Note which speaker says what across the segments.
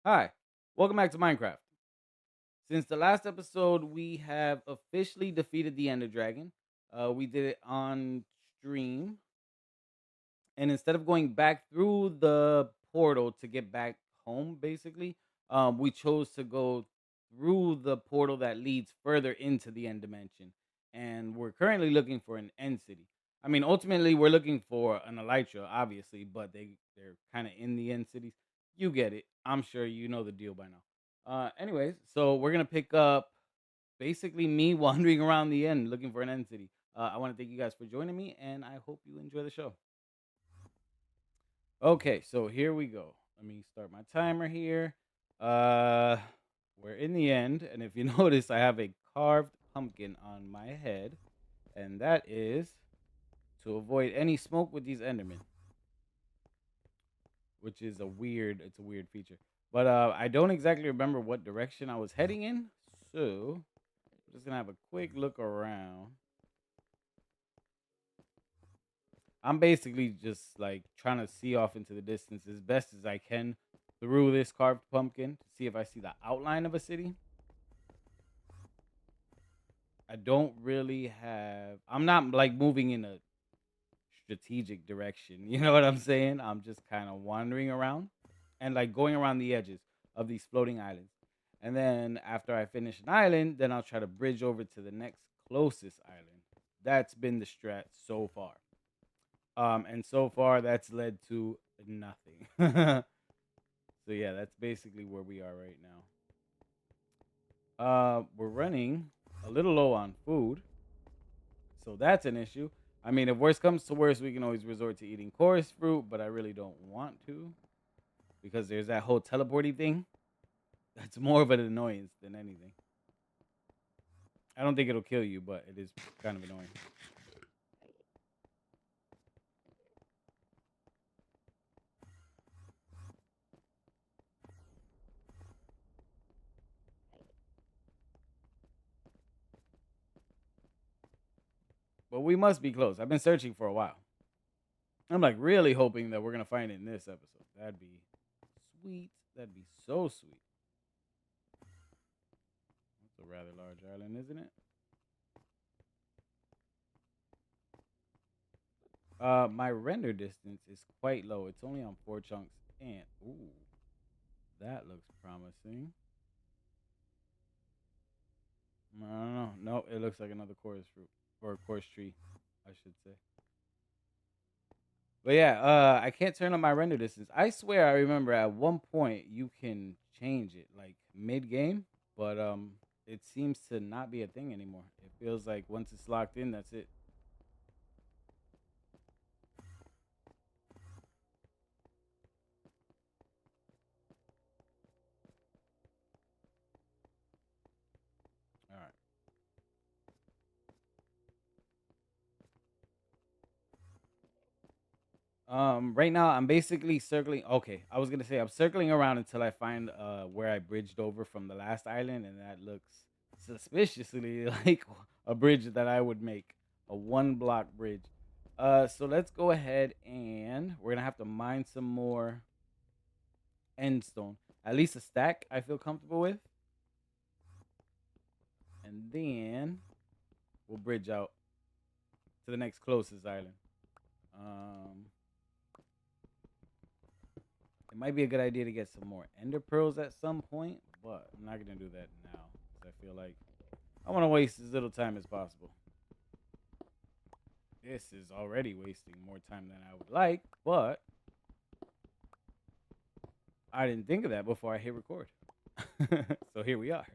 Speaker 1: Hi, welcome back to Minecraft. Since the last episode, we have officially defeated the Ender Dragon. We did it on stream, and instead of going back through the portal to get back home, basically, we chose to go through the portal that leads further into the end dimension. And we're currently looking for an end city. I mean, ultimately, we're looking for an Elytra, obviously, but they're kind of in the end cities. You get it. I'm sure you know the deal by now. Anyways, so we're gonna pick up basically me wandering around the end looking for an end city. I want to thank you guys for joining me, and I hope you enjoy the show. Okay, so here we go. Let me start my timer here. Uh we're in the end, and if you notice, I have a carved pumpkin on my head, and that is to avoid any smoke with these endermen, which is a weird feature. But I don't exactly remember what direction I was heading in, so I'm just gonna have a quick look around. I'm basically just like trying to see off into the distance as best as I can through this carved pumpkin to see if I see the outline of a city. I don't really have. I'm not like moving in a strategic direction. You know what I'm saying? I'm just kind of wandering around and like going around the edges of these floating islands. And then after I finish an island, then I'll try to bridge over to the next closest island. That's been the strat so far. And so far that's led to nothing. So yeah, that's basically where we are right now. We're running a little low on food, so that's an issue. I mean, if worst comes to worst, we can always resort to eating chorus fruit, but I really don't want to because there's that whole teleporting thing. That's more of an annoyance than anything. I don't think it'll kill you, but it is kind of annoying. But we must be close. I've been searching for a while. I'm like really hoping that we're gonna find it in this episode. That'd be sweet. That'd be so sweet. It's a rather large island, isn't it? My render distance is quite low. It's only on 4 chunks, and ooh, that looks promising. I don't know. No, it looks like another chorus fruit or chorus tree, I should say. But yeah, I can't turn on my render distance. I swear I remember at one point you can change it like mid game, but it seems to not be a thing anymore. It feels like once it's locked in, that's it. All right. Right now I'm basically circling. Okay, I was gonna say I'm circling around until I find where I bridged over from the last island, and that looks suspiciously like a bridge that I would make, a one block bridge. So let's go ahead and we're gonna have to mine some more end stone, at least a stack I feel comfortable with, and then we'll bridge out to the next closest island. Um, It might be a good idea to get some more ender pearls at some point, but I'm not gonna do that now because I feel like I want to waste as little time as possible. This is already wasting more time than I would like, but I didn't think of that before I hit record. So here we are.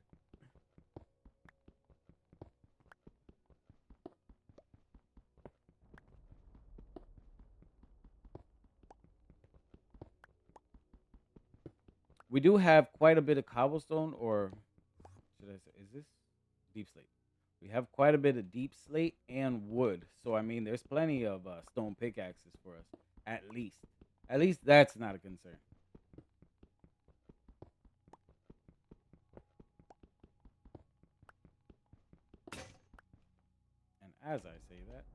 Speaker 1: We do have quite a bit of cobblestone, or should I say, is this deep slate? We have quite a bit of deep slate and wood. So I mean, there's plenty of stone pickaxes for us, at least. At least that's not a concern. And as I say that,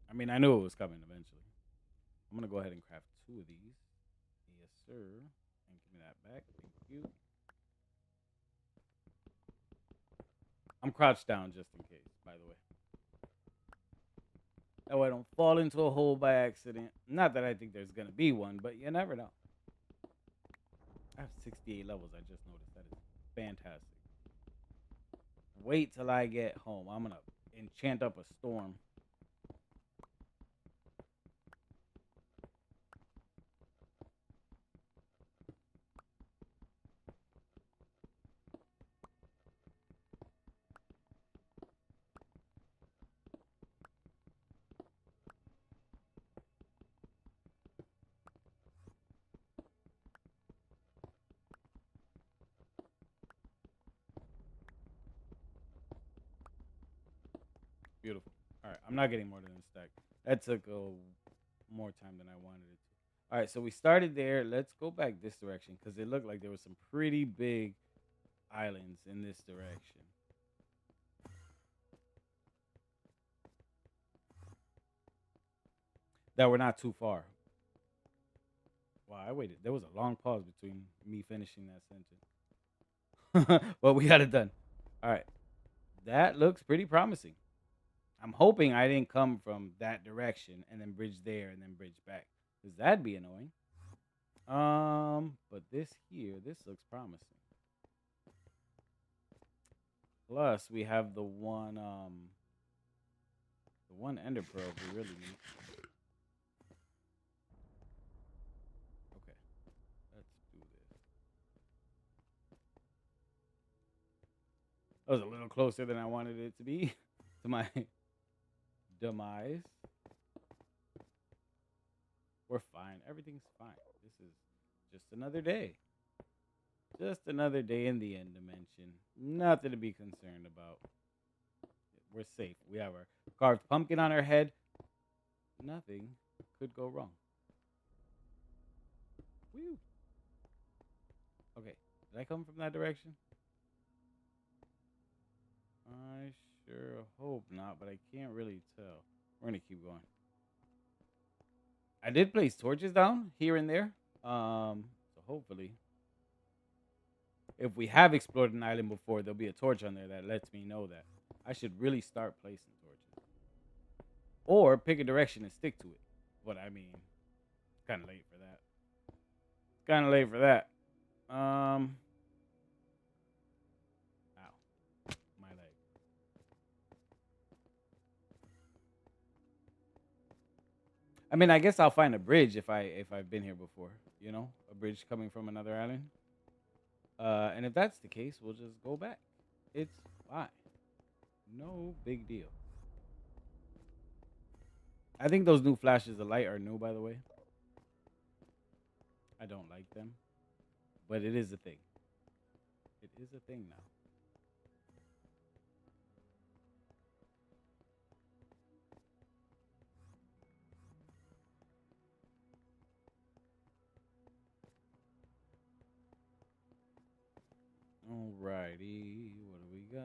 Speaker 1: I mean, I knew it was coming eventually. I'm gonna go ahead and craft two of these. Yes, sir. And give me that back. Thank you. I'm crouched down just in case, by the way. That way I don't fall into a hole by accident. Not that I think there's gonna be one, but you never know. I have 68 levels. I just noticed. That is fantastic. Wait till I get home. I'm gonna enchant up a storm. Beautiful. All right, I'm not getting more than a stack. That took more time than I wanted it to. All right, so we started there. Let's go back this direction because it looked like there was some pretty big islands in this direction that were not too far. Wow, I waited. There was a long pause between me finishing that sentence, but we got it done. All right, that looks pretty promising. I'm hoping I didn't come from that direction and then bridge there and then bridge back because that'd be annoying. But this here, this looks promising. Plus, we have the one ender pearl we really need. Okay, let's do this. That was a little closer than I wanted it to be to my demise. We're fine. Everything's fine. This is just another day. Just another day in the end dimension. Nothing to be concerned about. We're safe. We have our carved pumpkin on our head. Nothing could go wrong. Woo. Okay. Did I come from that direction? I sure hope not, but I can't really tell. We're gonna keep going. I did place torches down here and there. So hopefully, if we have explored an island before, there'll be a torch on there that lets me know that I should really start placing torches, or pick a direction and stick to it. But I mean, it's kind of late for that. It's kind of late for that. Um, ow, my leg. I mean, I guess I'll find a bridge if I've been here before. You know, a bridge coming from another island. And if that's the case, we'll just go back. It's fine. No big deal. I think those new flashes of light are new, by the way. I don't like them, but it is a thing. It is a thing now. Alrighty, what do we got?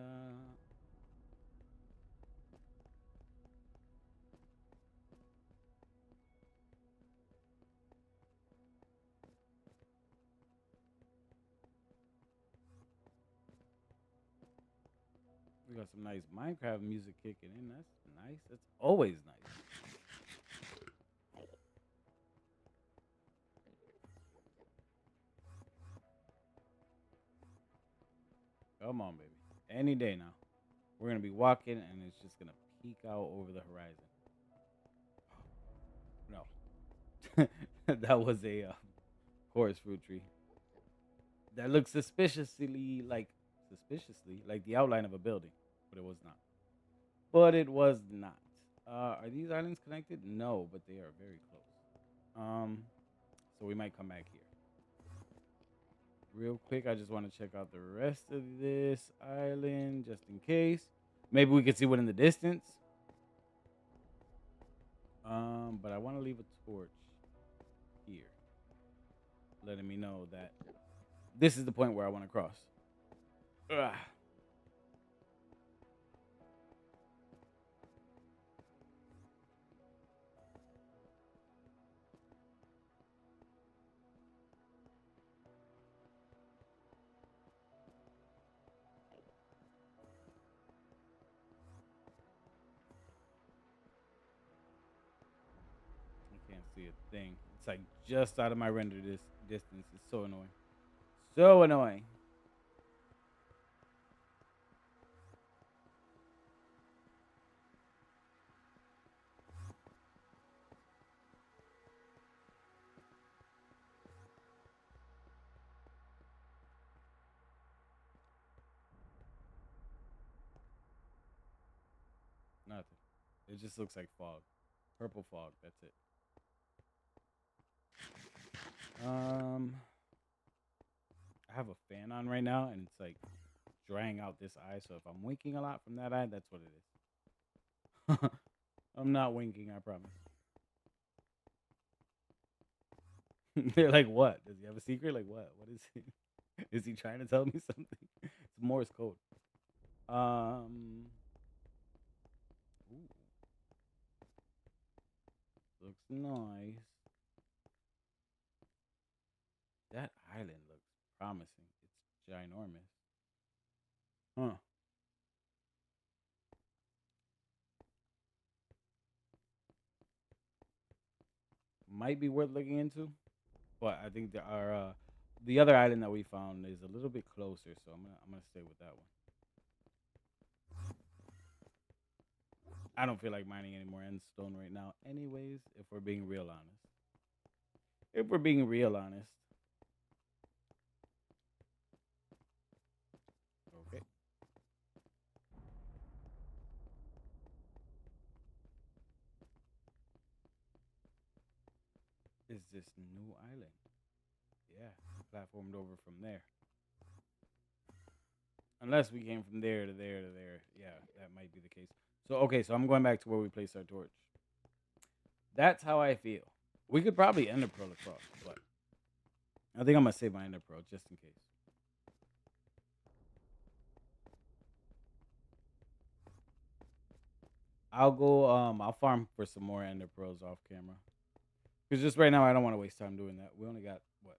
Speaker 1: We got some nice Minecraft music kicking in. That's nice. That's always nice. Come on, baby. Any day now. We're gonna be walking, and it's just gonna peek out over the horizon. No, that was a chorus fruit tree that looked suspiciously like the outline of a building, but it was not. But it was not. Are these islands connected? No, but they are very close. So we might come back here real quick. I just want to check out the rest of this island just in case. Maybe we could see what in the distance. But I want to leave a torch here, letting me know that this is the point where I want to cross. Ugh. see a thing. It's like just out of my render distance. It's so annoying. So annoying. Nothing. It just looks like fog. Purple fog. That's it. Um, I have a fan on right now, and it's like drying out this eye. So if I'm winking a lot from that eye, that's what it is. I'm not winking. I promise. They're like, what? Does he have a secret? Like, what? What is he? Is he trying to tell me something? It's Morse code. Um, ooh, looks nice. That island looks promising. It's ginormous. Huh. Might be worth looking into. But I think there are the other island that we found is a little bit closer, so I'm gonna stay with that one. I don't feel like mining any more endstone right now, anyways. If we're being real honest, if we're being real honest, okay. Is this new island? Yeah, we platformed over from there. Unless we came from there to there to there. Yeah, that might be the case. So okay, so I'm going back to where we placed our torch. That's how I feel. We could probably ender pearl across, but I think I'm gonna save my ender pearl just in case. I'll go. I'll farm for some more ender pearls off camera. Because just right now, I don't want to waste time doing that. We only got what,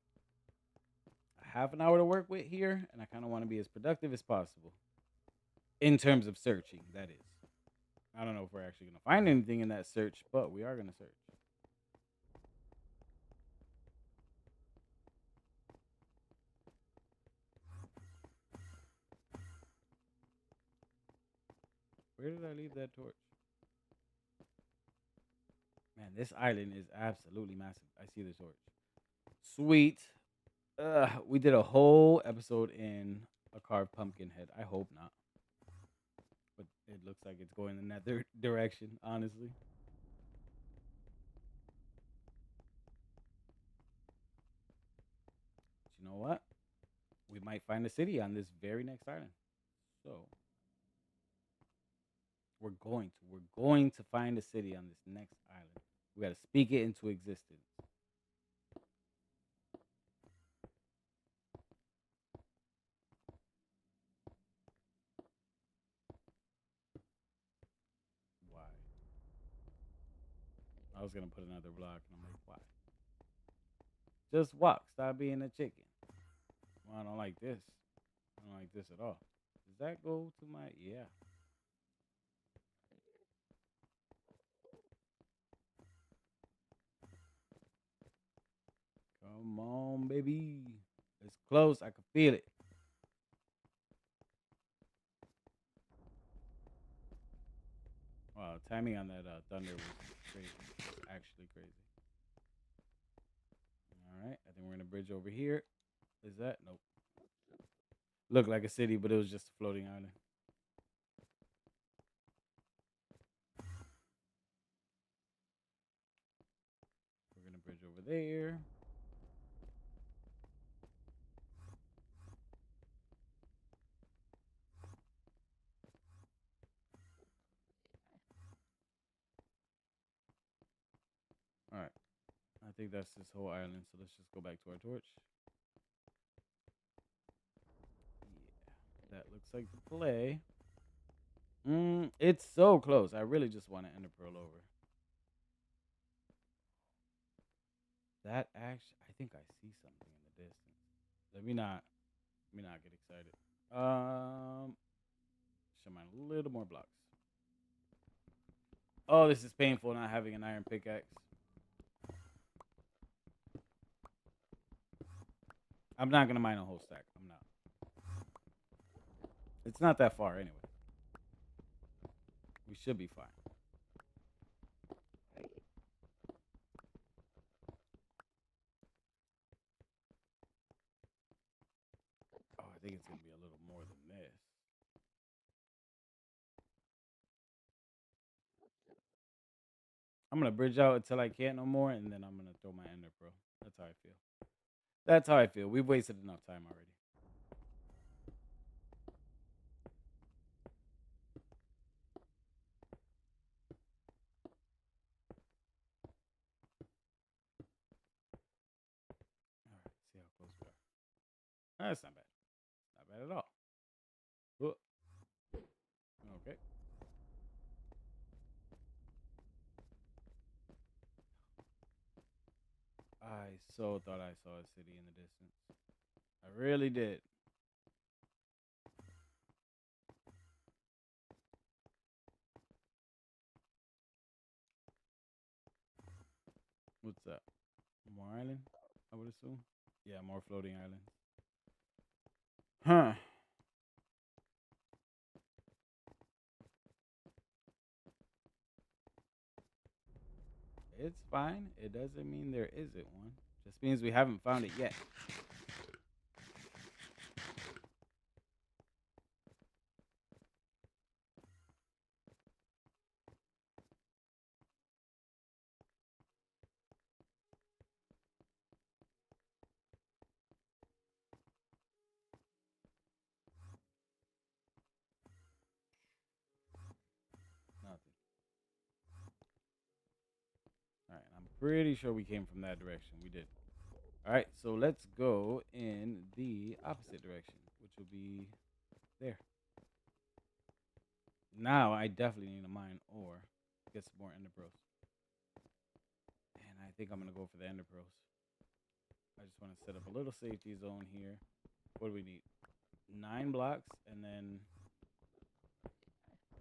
Speaker 1: a half an hour to work with here, and I kind of want to be as productive as possible in terms of searching. That is. I don't know if we're actually gonna find anything in that search, but we are gonna search. Where did I leave that torch? Man, this island is absolutely massive. I see the torch. Sweet. We did a whole episode in a carved pumpkin head. I hope not, but it looks like it's going in that direction. Honestly, but you know what? We might find a city on this very next island. So we're going to find a city on this next island. We got to speak it into existence. Why? I was gonna put another block, and I'm like, why? Just walk. Stop being a chicken. Well, I don't like this. I don't like this at all. Does that go to my? Yeah. Come on, baby. It's close. I can feel it. Wow, timing on that thunder was crazy. Actually crazy. All right, I think we're gonna bridge over here. Is that? Nope. Looked like a city, but it was just a floating island. We're gonna bridge over there. All right. I think that's this whole island. So let's just go back to our torch. Yeah, that looks like the play. It's so close. I really just want to end a pearl over. That actually, I think I see something in the distance. Let me not. Let me not get excited. Show mine a little more blocks. Oh, this is painful not having an iron pickaxe. I'm not gonna mine a whole stack. I'm not. It's not that far anyway. We should be fine. Oh, I think it's gonna be a little more than this. I'm gonna bridge out until I can't no more, and then I'm gonna throw my ender pro. That's how I feel. That's how I feel. We've wasted enough time already. All right, see how close we are. That's not bad. Not bad at all. Whoa. Okay. I so thought I saw a city in the distance. I really did. What's up? More island? I would assume. Yeah, more floating islands. Huh. It's fine. It doesn't mean there isn't one. Just means we haven't found it yet. Nothing. All right. I'm pretty sure we came from that direction. We did. All right. So let's go in the opposite direction, which will be there. Now I definitely need a mine or get some more ender pearls. And I think I'm gonna go for the ender pearls. I just want to set up a little safety zone here. What do we need? 9 blocks and then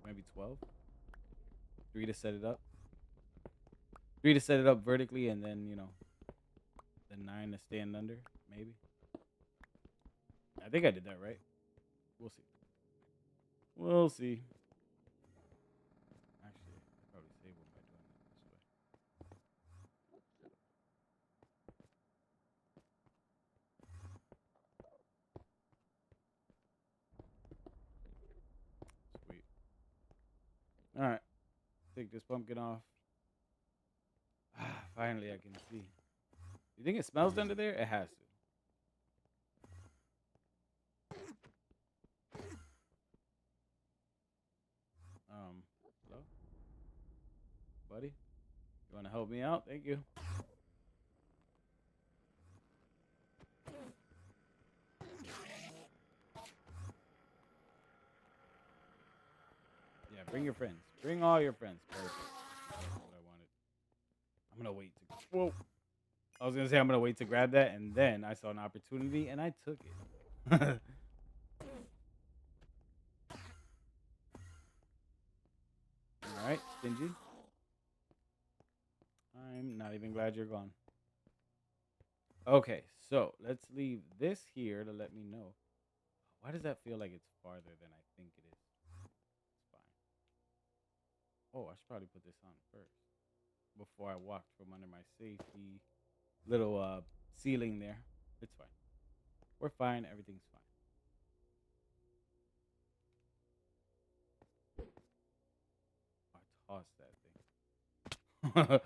Speaker 1: maybe 12. 3 to set it up. 3 to set it up vertically, and then the 9 to stand under. Maybe. I think I did that right. We'll see. We'll see. Actually, I probably save one by doing it this way. Sweet. All right. Take this pumpkin off. Finally, I can see. You think it smells under there? It has to. Hello, buddy. You want to help me out? Thank you. Yeah, bring your friends. Bring all your friends. Perfect. That's what I wanted. I'm gonna wait to. Whoa. I was gonna say I'm gonna wait to grab that, and then I saw an opportunity, and I took it. All right, stingy. I'm not even glad you're gone. Okay, so let's leave this here to let me know. Why does that feel like it's farther than I think it is? It's fine. Oh, I should probably put this on first before I walked from under my safety little ceiling there. It's fine. We're fine. Everything's fine. I tossed that thing.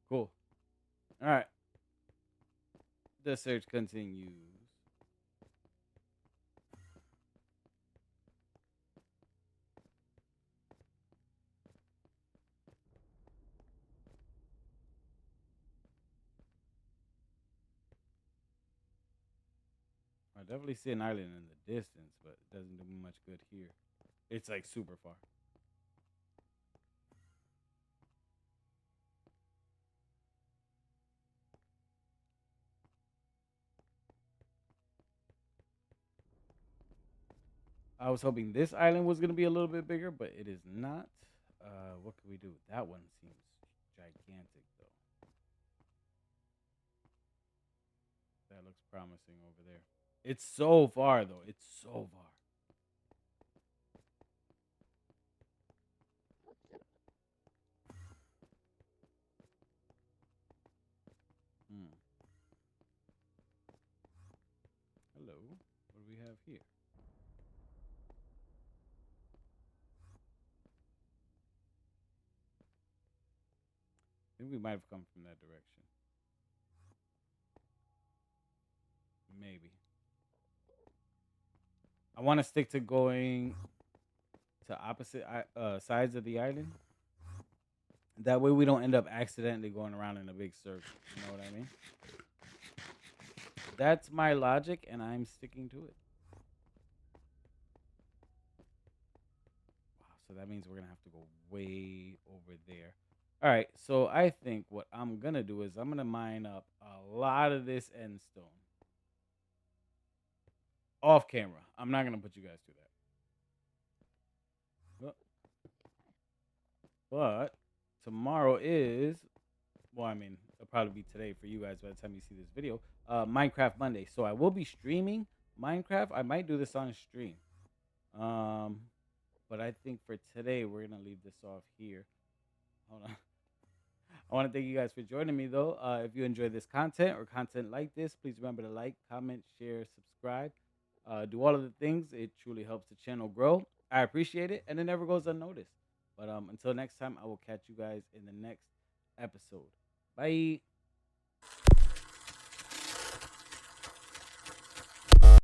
Speaker 1: Cool. All right. The search continues. I definitely see an island in the distance, but it doesn't do me much good here. It's like super far. I was hoping this island was gonna be a little bit bigger, but it is not. What can we do? That one seems gigantic, though. That That looks promising over there. It's so far though. It's so far. Hmm. Hello. What do we have here? I think we might have come from that direction. Maybe. I want to stick to going to opposite sides of the island. That way we don't end up accidentally going around in a big circle. You know what I mean? That's my logic, and I'm sticking to it. Wow, so that means we're gonna have to go way over there. All right, so I think what I'm gonna do is I'm gonna mine up a lot of this end stone off camera. I'm not gonna put you guys through that. But tomorrow is, well, I mean, it'll probably be today for you guys by the time you see this video. Minecraft Monday. So I will be streaming Minecraft. I might do this on stream. Um, but I think for today we're gonna leave this off here. Hold on. I want to thank you guys for joining me though. If you enjoy this content or content like this, please remember to like, comment, share, subscribe. Do all of the things. It truly helps the channel grow. I appreciate it, and it never goes unnoticed. But until next time, I will catch you guys in the next episode. Bye.